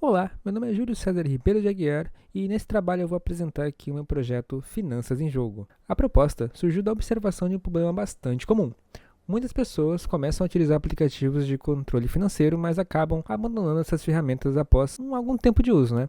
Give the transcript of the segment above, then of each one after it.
Olá, meu nome é Júlio César Ribeiro de Aguiar e nesse trabalho eu vou apresentar aqui o meu projeto Finanças em Jogo. A proposta surgiu da observação de um problema bastante comum. Muitas pessoas começam a utilizar aplicativos de controle financeiro, mas acabam abandonando essas ferramentas após algum tempo de uso, né?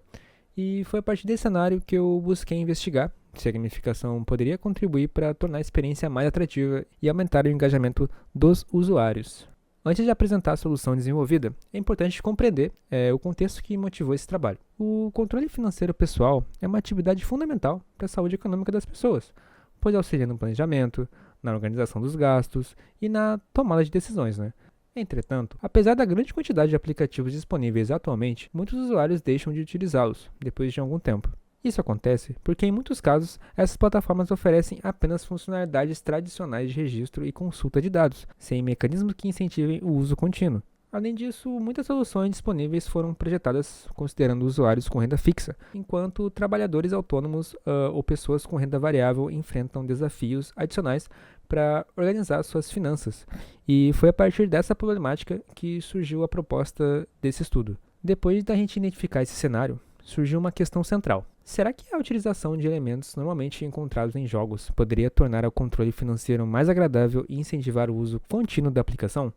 E foi a partir desse cenário que eu busquei investigar se a gamificação poderia contribuir para tornar a experiência mais atrativa e aumentar o engajamento dos usuários. Antes de apresentar a solução desenvolvida, é importante compreender o contexto que motivou esse trabalho. O controle financeiro pessoal é uma atividade fundamental para a saúde econômica das pessoas, pois auxilia no planejamento, na organização dos gastos e na tomada de decisões, né? Entretanto, apesar da grande quantidade de aplicativos disponíveis atualmente, muitos usuários deixam de utilizá-los depois de algum tempo. Isso acontece porque, em muitos casos, essas plataformas oferecem apenas funcionalidades tradicionais de registro e consulta de dados, sem mecanismos que incentivem o uso contínuo. Além disso, muitas soluções disponíveis foram projetadas considerando usuários com renda fixa, enquanto trabalhadores autônomos ou pessoas com renda variável enfrentam desafios adicionais para organizar suas finanças. E foi a partir dessa problemática que surgiu a proposta desse estudo. Depois da gente identificar esse cenário, surgiu uma questão central. Será que a utilização de elementos normalmente encontrados em jogos poderia tornar o controle financeiro mais agradável e incentivar o uso contínuo da aplicação?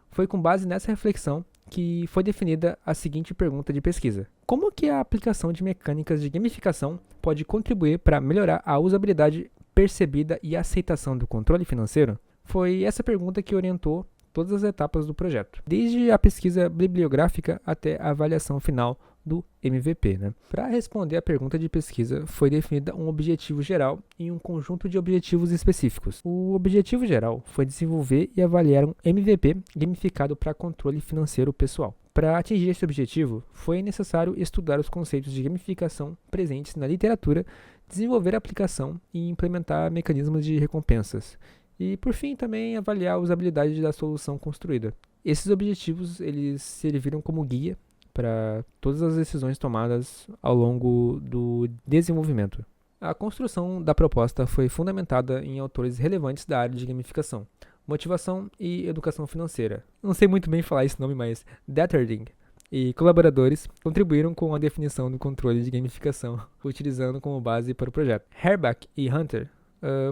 Foi com base nessa reflexão que foi definida a seguinte pergunta de pesquisa: como que a aplicação de mecânicas de gamificação pode contribuir para melhorar a usabilidade percebida e a aceitação do controle financeiro? Foi essa pergunta que orientou todas as etapas do projeto, desde a pesquisa bibliográfica até a avaliação final do MVP. Para responder à pergunta de pesquisa, foi definida um objetivo geral e um conjunto de objetivos específicos. O objetivo geral foi desenvolver e avaliar um MVP gamificado para controle financeiro pessoal. Para atingir esse objetivo, foi necessário estudar os conceitos de gamificação presentes na literatura, desenvolver a aplicação e implementar mecanismos de recompensas. E, por fim, também avaliar a usabilidade da solução construída. Esses objetivos eles serviram como guia para todas as decisões tomadas ao longo do desenvolvimento. A construção da proposta foi fundamentada em autores relevantes da área de gamificação, motivação e educação financeira. Não sei muito bem falar esse nome, mas Detterding e colaboradores contribuíram com a definição do controle de gamificação, utilizando como base para o projeto. Herbach e Hunter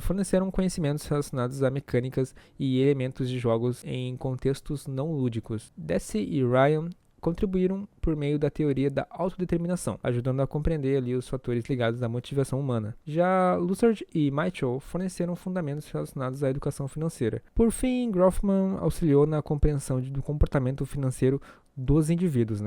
forneceram conhecimentos relacionados a mecânicas e elementos de jogos em contextos não lúdicos. Deci e Ryan contribuíram por meio da teoria da autodeterminação, ajudando a compreender ali os fatores ligados à motivação humana. Já Lussard e Mitchell forneceram fundamentos relacionados à educação financeira. Por fim, Groffman auxiliou na compreensão do comportamento financeiro dos indivíduos,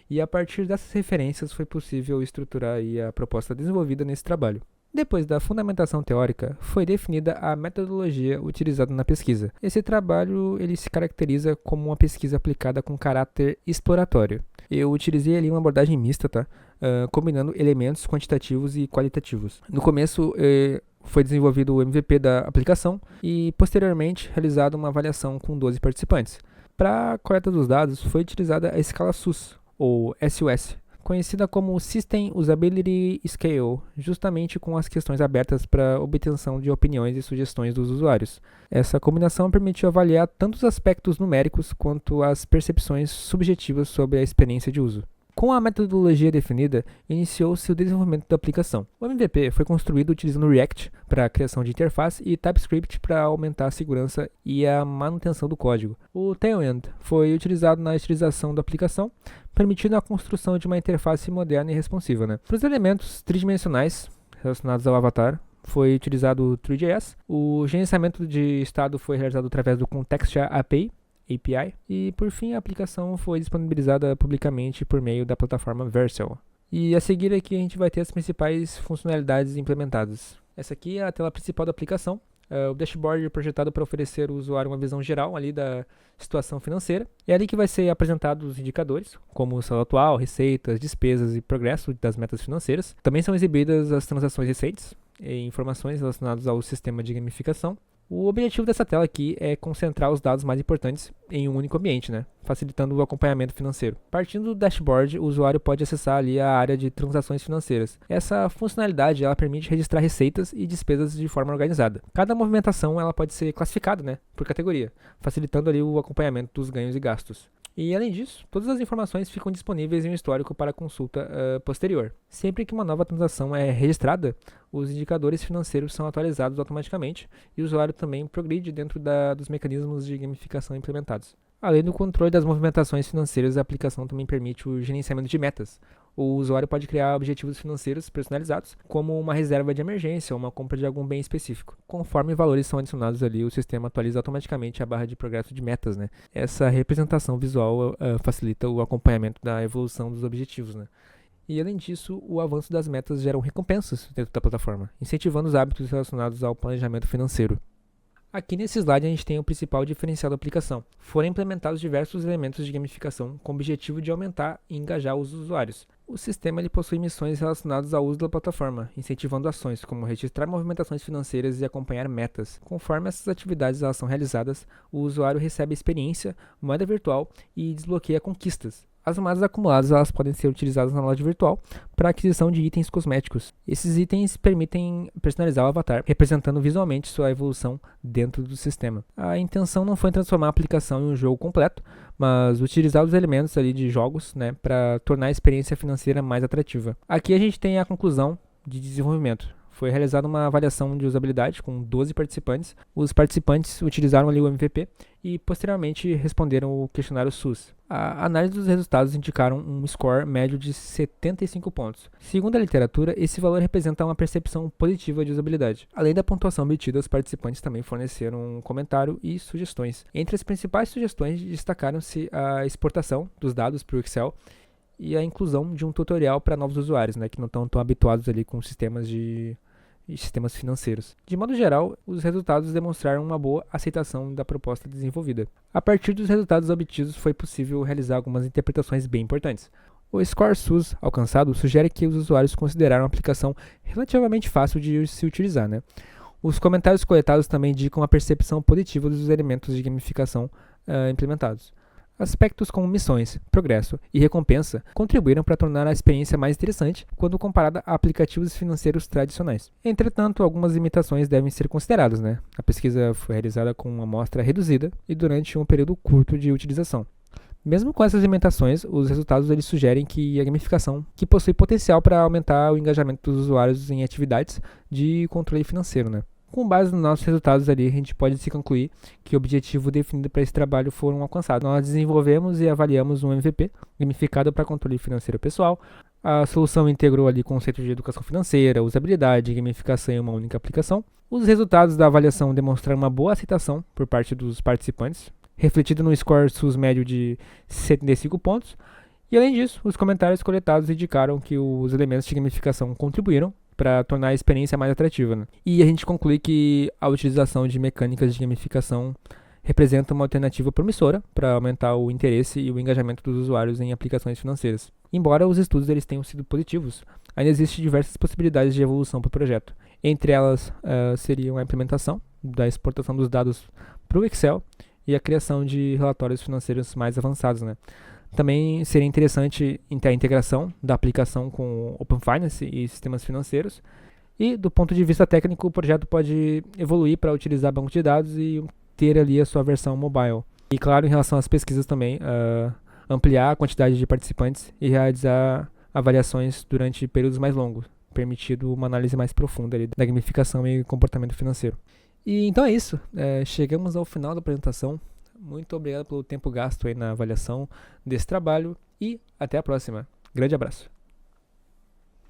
E a partir dessas referências foi possível estruturar aí a proposta desenvolvida nesse trabalho. Depois da fundamentação teórica, foi definida a metodologia utilizada na pesquisa. Esse trabalho ele se caracteriza como uma pesquisa aplicada com caráter exploratório. Eu utilizei ali uma abordagem mista, combinando elementos quantitativos e qualitativos. No começo, foi desenvolvido o MVP da aplicação e, posteriormente, realizada uma avaliação com 12 participantes. Para a coleta dos dados, foi utilizada a escala SUS, ou SUS, conhecida como System Usability Scale, justamente com as questões abertas para obtenção de opiniões e sugestões dos usuários. Essa combinação permitiu avaliar tanto os aspectos numéricos quanto as percepções subjetivas sobre a experiência de uso. Com a metodologia definida, iniciou-se o desenvolvimento da aplicação. O MVP foi construído utilizando React para a criação de interface e TypeScript para aumentar a segurança e a manutenção do código. O Tailwind foi utilizado na estilização da aplicação, permitindo a construção de uma interface moderna e responsiva. Para os elementos tridimensionais relacionados ao avatar, foi utilizado o Three.js. O gerenciamento de estado foi realizado através do Context API, e por fim a aplicação foi disponibilizada publicamente por meio da plataforma Vercel. E a seguir aqui a gente vai ter as principais funcionalidades implementadas. Essa aqui é a tela principal da aplicação. O dashboard é projetado para oferecer ao usuário uma visão geral ali da situação financeira. É ali que vai ser apresentado os indicadores, como o saldo atual, receitas, despesas e progresso das metas financeiras. Também são exibidas as transações recentes e informações relacionadas ao sistema de gamificação. O objetivo dessa tela aqui é concentrar os dados mais importantes em um único ambiente, facilitando o acompanhamento financeiro. Partindo do dashboard, o usuário pode acessar ali a área de transações financeiras. Essa funcionalidade ela permite registrar receitas e despesas de forma organizada. Cada movimentação ela pode ser classificada por categoria, facilitando ali o acompanhamento dos ganhos e gastos. E além disso, todas as informações ficam disponíveis em um histórico para consulta posterior. Sempre que uma nova transação é registrada, os indicadores financeiros são atualizados automaticamente e o usuário também progride dentro dos mecanismos de gamificação implementados. Além do controle das movimentações financeiras, a aplicação também permite o gerenciamento de metas. O usuário pode criar objetivos financeiros personalizados, como uma reserva de emergência ou uma compra de algum bem específico. Conforme valores são adicionados ali, o sistema atualiza automaticamente a barra de progresso de metas, né? Essa representação visual facilita o acompanhamento da evolução dos objetivos, né? E além disso, o avanço das metas geram recompensas dentro da plataforma, incentivando os hábitos relacionados ao planejamento financeiro. Aqui nesse slide a gente tem o principal diferencial da aplicação. Foram implementados diversos elementos de gamificação com o objetivo de aumentar e engajar os usuários. O sistema ele possui missões relacionadas ao uso da plataforma, incentivando ações como registrar movimentações financeiras e acompanhar metas. Conforme essas atividades elas são realizadas, o usuário recebe experiência, moeda virtual e desbloqueia conquistas. As moedas acumuladas elas podem ser utilizadas na loja virtual para aquisição de itens cosméticos. Esses itens permitem personalizar o avatar, representando visualmente sua evolução dentro do sistema. A intenção não foi transformar a aplicação em um jogo completo, mas utilizar os elementos ali de jogos, né, para tornar a experiência financeira mais atrativa. Aqui a gente tem a conclusão de desenvolvimento. Foi realizada uma avaliação de usabilidade com 12 participantes. Os participantes utilizaram ali o MVP e posteriormente responderam o questionário SUS. A análise dos resultados indicaram um score médio de 75 pontos. Segundo a literatura, esse valor representa uma percepção positiva de usabilidade. Além da pontuação obtida, os participantes também forneceram um comentário e sugestões. Entre as principais sugestões destacaram-se a exportação dos dados para o Excel e a inclusão de um tutorial para novos usuários, né, que não estão tão habituados ali com sistemas financeiros. De modo geral, os resultados demonstraram uma boa aceitação da proposta desenvolvida. A partir dos resultados obtidos, foi possível realizar algumas interpretações bem importantes. O score SUS alcançado sugere que os usuários consideraram a aplicação relativamente fácil de se utilizar, né? Os comentários coletados também indicam a percepção positiva dos elementos de gamificação implementados. Aspectos como missões, progresso e recompensa contribuíram para tornar a experiência mais interessante quando comparada a aplicativos financeiros tradicionais. Entretanto, algumas limitações devem ser consideradas, né? A pesquisa foi realizada com uma amostra reduzida e durante um período curto de utilização. Mesmo com essas limitações, os resultados eles sugerem que a gamificação que possui potencial para aumentar o engajamento dos usuários em atividades de controle financeiro, né? Com base nos nossos resultados ali, a gente pode se concluir que o objetivo definido para esse trabalho foram alcançados. Nós desenvolvemos e avaliamos um MVP gamificado para controle financeiro pessoal. A solução integrou ali conceitos de educação financeira, usabilidade, gamificação em uma única aplicação. Os resultados da avaliação demonstraram uma boa aceitação por parte dos participantes, refletido no score SUS médio de 75 pontos. E além disso, os comentários coletados indicaram que os elementos de gamificação contribuíram para tornar a experiência mais atrativa, né? E a gente conclui que a utilização de mecânicas de gamificação representa uma alternativa promissora para aumentar o interesse e o engajamento dos usuários em aplicações financeiras. Embora os estudos eles tenham sido positivos, ainda existem diversas possibilidades de evolução para o projeto. Entre elas seriam a implementação da exportação dos dados para o Excel e a criação de relatórios financeiros mais avançados, né? Também seria interessante ter a integração da aplicação com Open Finance e sistemas financeiros. E, do ponto de vista técnico, o projeto pode evoluir para utilizar banco de dados e ter ali a sua versão mobile. E, claro, em relação às pesquisas também, ampliar a quantidade de participantes e realizar avaliações durante períodos mais longos, permitindo uma análise mais profunda ali da gamificação e comportamento financeiro. E então é isso. Chegamos ao final da apresentação. Muito obrigado pelo tempo gasto aí na avaliação desse trabalho e até a próxima. Grande abraço.